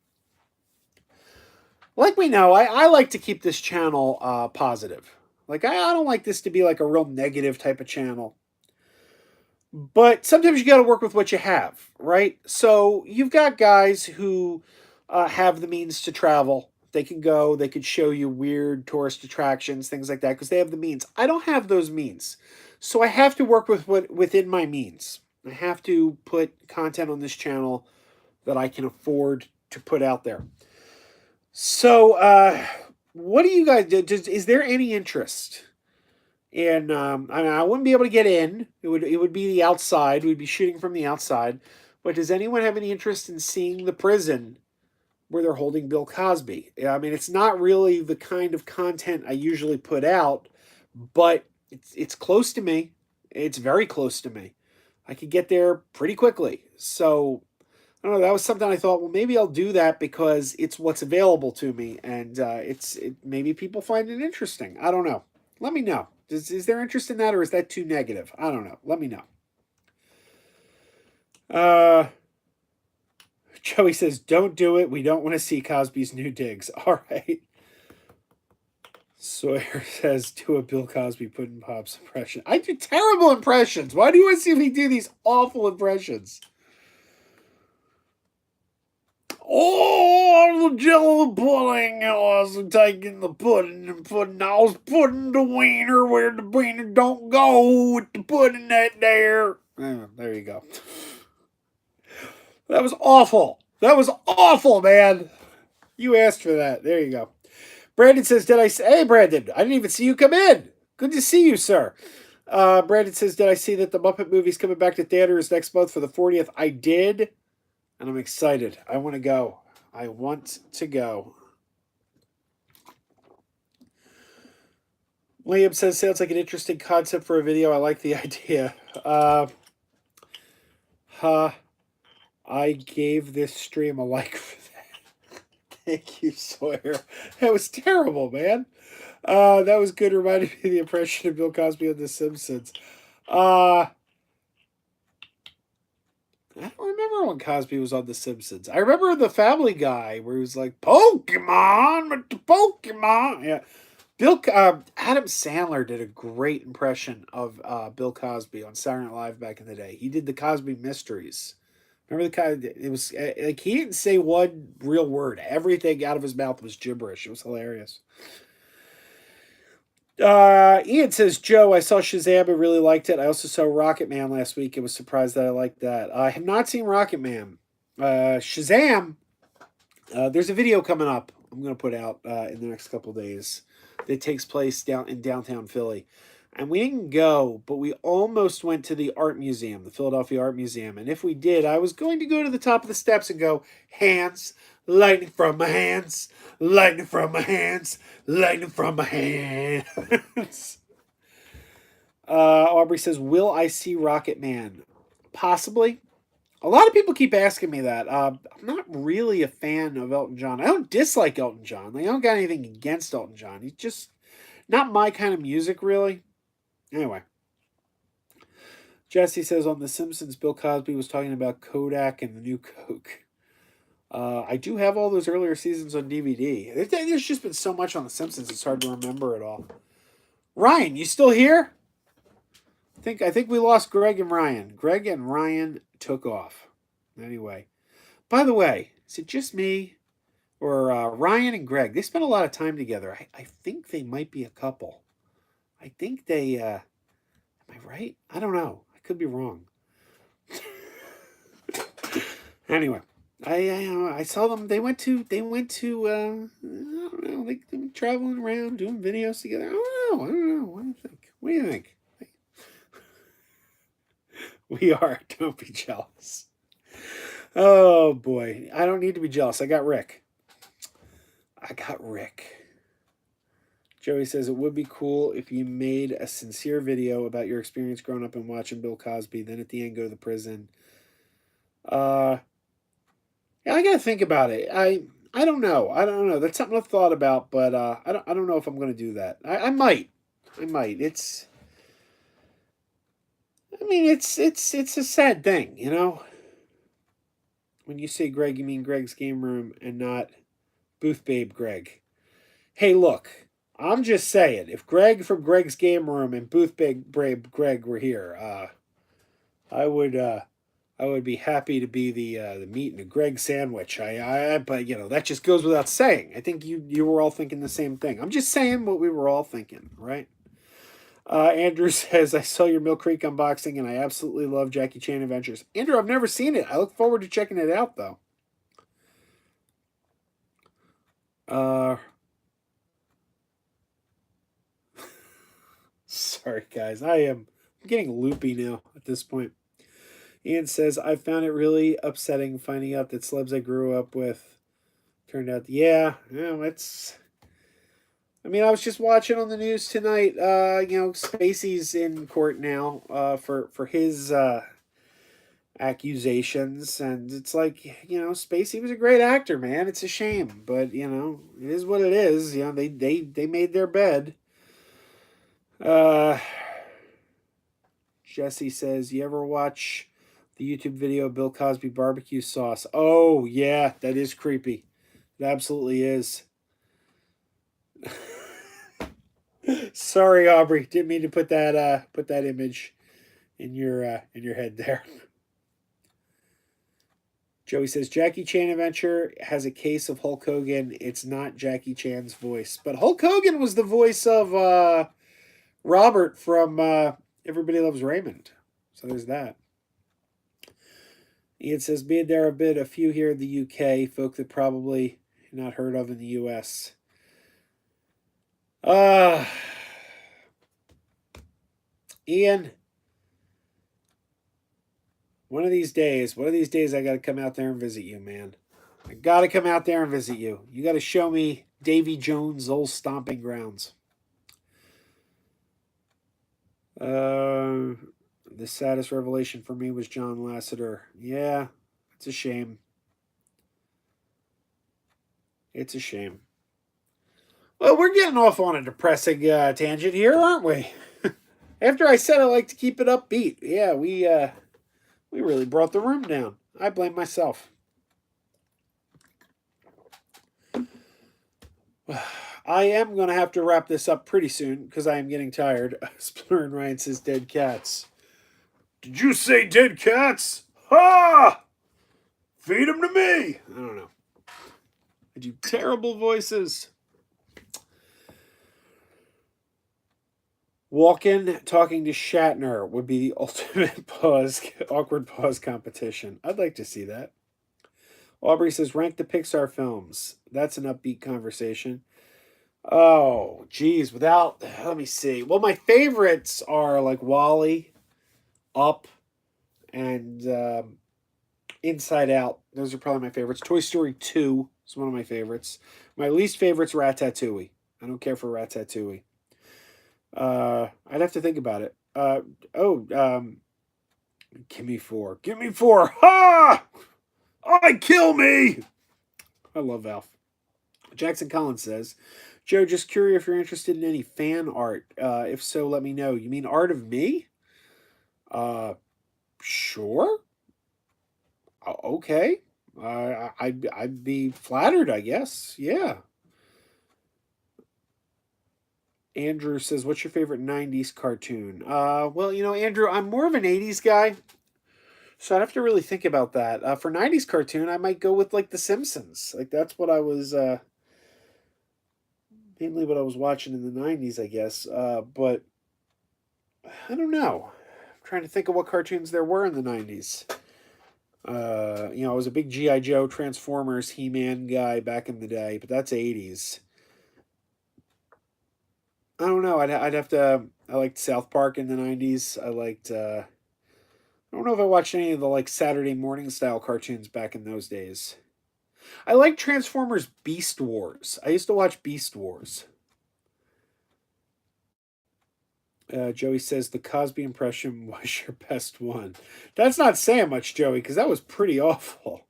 like we know, I like to keep this channel positive. Like, I don't like this to be like a real negative type of channel. But sometimes you got to work with what you have, right? So you've got guys who have the means to travel. They can go, they could show you weird tourist attractions, things like that, because they have the means. I don't have those means. So I have to work with what within my means. I have to put content on this channel that I can afford to put out there. So, what do you guys do? Is there any interest? And I mean, I wouldn't be able to get in. It would be the outside. We'd be shooting from the outside. But does anyone have any interest in seeing the prison where they're holding Bill Cosby? I mean, it's not really the kind of content I usually put out, but it's close to me. It's very close to me. I could get there pretty quickly. So I don't know. That was something I thought. Well, maybe I'll do that because it's what's available to me, and maybe people find it interesting. I don't know. Let me know. Is there interest in that, or is that too negative? I don't know. Let me know. Uh, Joey says, "Don't do it. We don't want to see Cosby's new digs." All right. Sawyer says, "Do a Bill Cosby Puddin' Pops impression." I do terrible impressions. Why do you want to see me do these awful impressions? Oh, the jello pudding. I was taking the pudding and putting, I was putting the wiener where the wiener don't go with the pudding that there. There you go. That was awful. That was awful, man. You asked for that. There you go. Brandon says, "Did I say, hey, Brandon, I didn't even see you come in. Good to see you, sir." Brandon says, "Did I see that the Muppet movie's coming back to theaters next month for the 40th? I did, and I'm excited. I want to go. I want to go." Liam says, "Sounds like an interesting concept for a video. I like the idea." Huh. I gave this stream a like for that. Thank you, Sawyer. That was terrible, man. That was good. Reminded me of the impression of Bill Cosby on The Simpsons. I don't remember when Cosby was on The Simpsons. I remember the Family Guy where he was like, "Pokemon, but the Pokemon." Yeah. Adam Sandler did a great impression of Bill Cosby on Saturday Night Live back in the day. He did the Cosby Mysteries. Remember the kind? It was like he didn't say one real word. Everything out of his mouth was gibberish. It was hilarious. Ian says, "Joe, I saw Shazam and really liked it. I also saw Rocket Man last week and was surprised that I liked that. I have not seen Rocket Man. Shazam, there's a video coming up I'm going to put out in the next couple days that takes place down in downtown Philly. And we didn't go, but we almost went to the art museum, the Philadelphia Art Museum. And if we did, I was going to go to the top of the steps and go, hands, lightning from my hands, lightning from my hands, lightning from my hands. Aubrey says, "Will I see Rocket Man? Possibly. A lot of people keep asking me that. I'm not really a fan of Elton John. I don't dislike Elton John. Like, I don't got anything against Elton John. He's just not my kind of music, really. Anyway, Jesse says on The Simpsons, Bill Cosby was talking about Kodak and the new Coke. I do have all those earlier seasons on DVD. There's just been so much on The Simpsons; it's hard to remember it all. Ryan, you still here? I think we lost Greg and Ryan. Greg and Ryan took off. Anyway, by the way, is it just me or Ryan and Greg? They spent a lot of time together. I think they might be a couple. I think they. Am I right? I don't know. I could be wrong. Anyway, I saw them. They went to I don't know. They were traveling around doing videos together. I don't know. What do you think? What do you think? We are. Don't be jealous. Oh boy, I don't need to be jealous. I got Rick. I got Rick. Joey says it would be cool if you made a sincere video about your experience growing up and watching Bill Cosby. Then at the end, go to the prison. Uh, yeah, I gotta think about it. I don't know. I don't know. That's something I've thought about, but I don't know if I'm gonna do that. I might. I might. It's. I mean, it's a sad thing, you know. When you say Greg, you mean Greg's game room and not Booth Babe Greg. Hey, look, I'm just saying, if Greg from Greg's game room and Booth Babe Greg were here, I would I would be happy to be the meat and a Greg sandwich. But that just goes without saying. I think you were all thinking the same thing. I'm just saying what we were all thinking, right? Andrew says, I saw your Mill Creek unboxing and I absolutely love Jackie Chan Adventures. Andrew, I've never seen it. I look forward to checking it out, though. Uh, sorry, guys. I'm getting loopy now at this point. Ian says, I found it really upsetting finding out that celebs I grew up with turned out, it's. I mean, I was just watching on the news tonight. Spacey's in court now for his accusations, and it's like Spacey was a great actor, man. It's a shame, but it is what it is. They made their bed. Uh, Jesse says, you ever watch the YouTube video of Bill Cosby barbecue sauce? Oh yeah, that is creepy. It absolutely is. Sorry, Aubrey. Didn't mean to put that image in your head there. Joey says Jackie Chan Adventure has a case of Hulk Hogan. It's not Jackie Chan's voice, but Hulk Hogan was the voice of Robert from Everybody Loves Raymond. So there's that. Ian says, being there have been a few here in the UK, folk that probably not heard of in the US. Ian, one of these days, I got to come out there and visit you, man. I got to come out there and visit you. You got to show me Davy Jones' old stomping grounds. The saddest revelation for me was John Lasseter. Yeah, it's a shame. It's a shame. Well, we're getting off on a depressing tangent here, aren't we? After I said I like to keep it upbeat, yeah, we really brought the room down. I blame myself. I am going to have to wrap this up pretty soon because I am getting tired. Splur and Ryan says dead cats. Did you say dead cats? Ha! Feed them to me. I don't know. I do terrible voices. Walken talking to Shatner would be the ultimate awkward pause competition. I'd like to see that. Aubrey says, rank the Pixar films. That's an upbeat conversation. Oh, geez. Let me see. Well, my favorites are like Wall-E, Up, and Inside Out. Those are probably my favorites. Toy Story 2 is one of my favorites. My least favorite's Ratatouille. I don't care for Ratatouille. I'd have to think about it. Give me four. Give me four. Ha! I kill me. I love Alf. Jackson Collins says, Joe, just curious if you're interested in any fan art. If so, let me know. You mean art of me? Uh, sure. Okay. I'd be flattered, I guess. Yeah. Andrew says, "What's your favorite '90s cartoon?" Well, Andrew, I'm more of an '80s guy, so I'd have to really think about that. For '90s cartoon, I might go with like The Simpsons. Like that's what I was mainly what I was watching in the '90s, I guess. But I don't know. I'm trying to think of what cartoons there were in the '90s. I was a big GI Joe, Transformers, He Man guy back in the day, but that's '80s. I don't know. I'd have to. I liked South Park in the '90s. I liked. I don't know if I watched any of the like Saturday morning style cartoons back in those days. I like Transformers Beast Wars. I used to watch Beast Wars. Joey says the Cosby impression was your best one. That's not saying much, Joey, because that was pretty awful.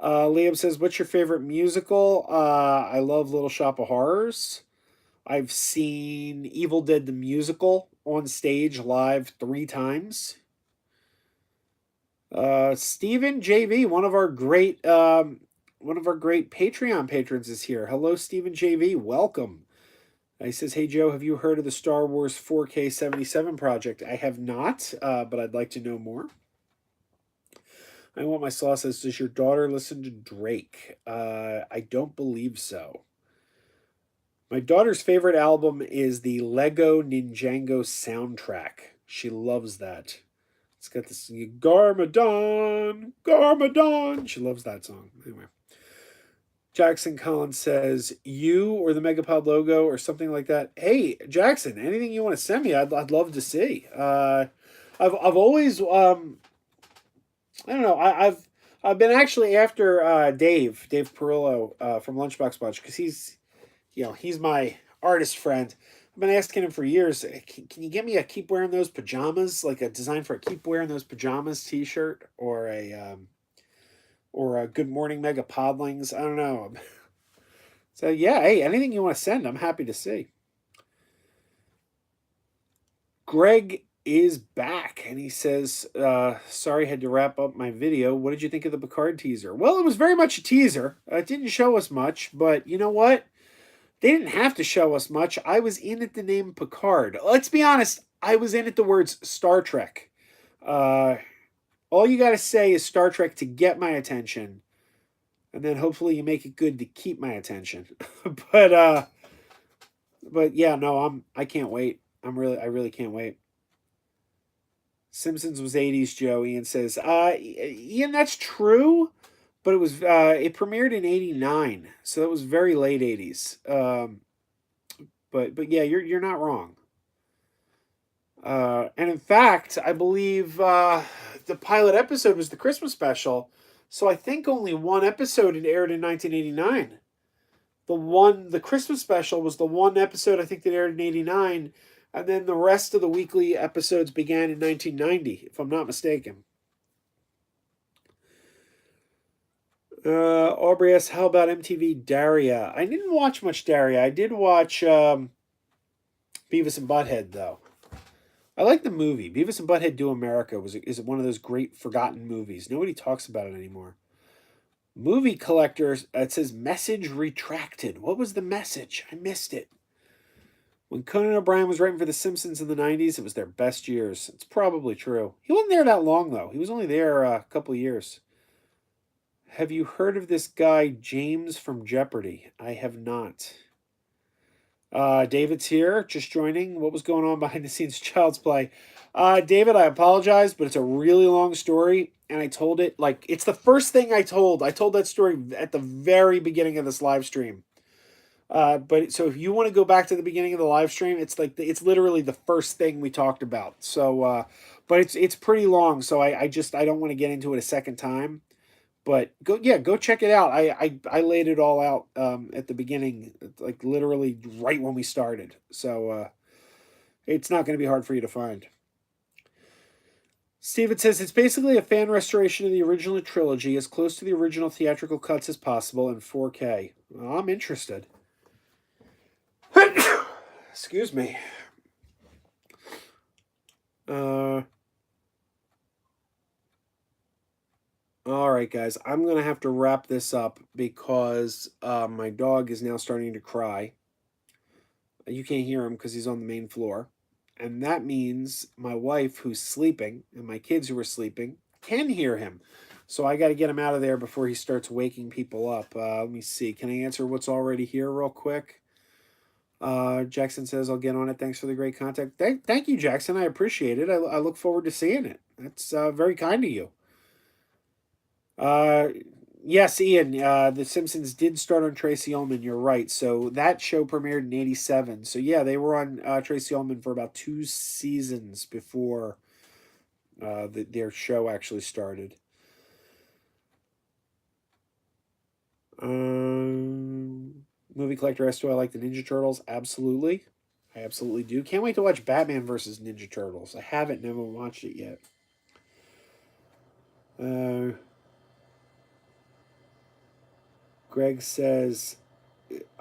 Liam says, "What's your favorite musical?" I love Little Shop of Horrors. I've seen Evil Dead the musical on stage live 3 times. Stephen JV, one of our great Patreon patrons is here. Hello, Stephen JV. Welcome. He says, "Hey Joe, have you heard of the Star Wars 4K 77 project?" I have not, but I'd like to know more. I want my saw says, "Does your daughter listen to Drake?" I don't believe so. My daughter's favorite album is the Lego Ninjago soundtrack. She loves that. It's got this Garmadon, Garmadon. She loves that song. Anyway, Jackson Collins says, "You or the Megapod logo or something like that." Hey, Jackson, anything you want to send me, I'd love to see. I've always I don't know. I've been actually after Dave Perillo from Lunchbox Bunch because he's my artist friend. I've been asking him for years. Can you get me a "Keep Wearing Those Pajamas," like a design for a "Keep Wearing Those Pajamas" T-shirt, or a "Good Morning Mega Podlings"? I don't know. So yeah, hey, anything you want to send, I'm happy to see. Greg is back, and he says, "Sorry, had to wrap up my video. What did you think of the Picard teaser?" Well, it was very much a teaser. It didn't show us much, but you know what? They didn't have to show us much. I was in at the name Picard. Let's be honest, I was in at the words Star Trek. Uh, all you got to say is Star Trek to get my attention, and then hopefully you make it good to keep my attention. but uh, but yeah, no, I can't wait. I really can't wait. Simpsons was '80s, Joe. Ian says, Ian, that's true, but it premiered in '89, so that was very late '80s. But yeah, you're not wrong. And in fact, I believe the pilot episode was the Christmas special, so I think only one episode had aired in 1989. The Christmas special was the one episode I think that aired in '89, and then the rest of the weekly episodes began in 1990, if I'm not mistaken. Aubrey asks, "How about MTV Daria?" I didn't watch much Daria. I did watch Beavis and Butthead though. I like the movie. Beavis and Butthead Do America is one of those great forgotten movies. Nobody talks about it anymore. Movie collectors. It says message retracted. What was the message? I missed it. When Conan O'Brien was writing for The Simpsons in the '90s, it was their best years. It's probably true. He wasn't there that long though. He was only there a couple of years. Have you heard of this guy James from Jeopardy? I have not. David's here, just joining. What was going on behind the scenes? Child's Play. David, I apologize, but it's a really long story, and I told it like it's the first thing I told. I told that story at the very beginning of this live stream. But so if you want to go back to the beginning of the live stream, it's like it's literally the first thing we talked about. So, but it's pretty long, so I don't want to get into it a second time. But go check it out. I laid it all out at the beginning, like literally right when we started. So it's not going to be hard for you to find. Steven says it's basically a fan restoration of the original trilogy, as close to the original theatrical cuts as possible in 4K. Well, I'm interested. Excuse me. Uh, all right, guys. I'm gonna have to wrap this up because my dog is now starting to cry. You can't hear him because he's on the main floor, and that means my wife, who's sleeping, and my kids who are sleeping, can hear him. So I got to get him out of there before he starts waking people up. Let me see. Can I answer what's already here real quick? Jackson says, I'll get on it. Thanks for the great contact. Thank you, Jackson. I appreciate it. I look forward to seeing it. That's very kind of you. Uh, yes, Ian, The Simpsons did start on Tracy Ullman. You're right. So that show premiered in '87. So yeah, they were on Tracy Ullman for about 2 seasons before their show actually started. Movie collector as to I like the Ninja Turtles. Absolutely. I absolutely do. Can't wait to watch Batman versus Ninja Turtles. I haven't never watched it yet. Uh, Greg says,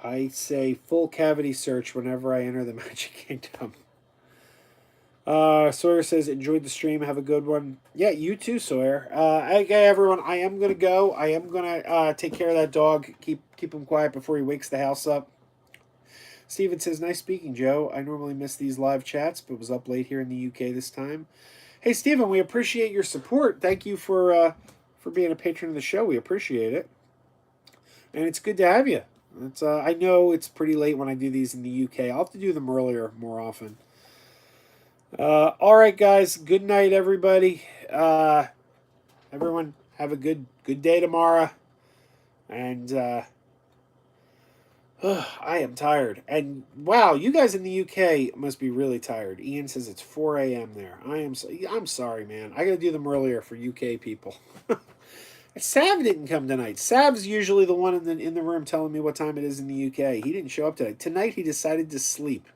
I say full cavity search whenever I enter the Magic Kingdom. Sawyer says, enjoyed the stream. Have a good one. Yeah, you too, Sawyer. Okay, everyone, I am going to go. I am going to take care of that dog. Keep him quiet before he wakes the house up. Steven says, nice speaking, Joe. I normally miss these live chats, but was up late here in the UK this time. Hey, Steven, we appreciate your support. Thank you for being a patron of the show. We appreciate it. And it's good to have you. It's I know it's pretty late when I do these in the UK. I'll have to do them earlier more often. All right, guys. Good night, everybody. Everyone, have a good day tomorrow. And I am tired. And wow, you guys in the UK must be really tired. Ian says it's 4 a.m. there. I'm sorry, man. I got to do them earlier for UK people. Sav didn't come tonight. Sav's usually the one in the room telling me what time it is in the UK. He didn't show up tonight. Tonight he decided to sleep.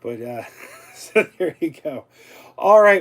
But so there you go. All right.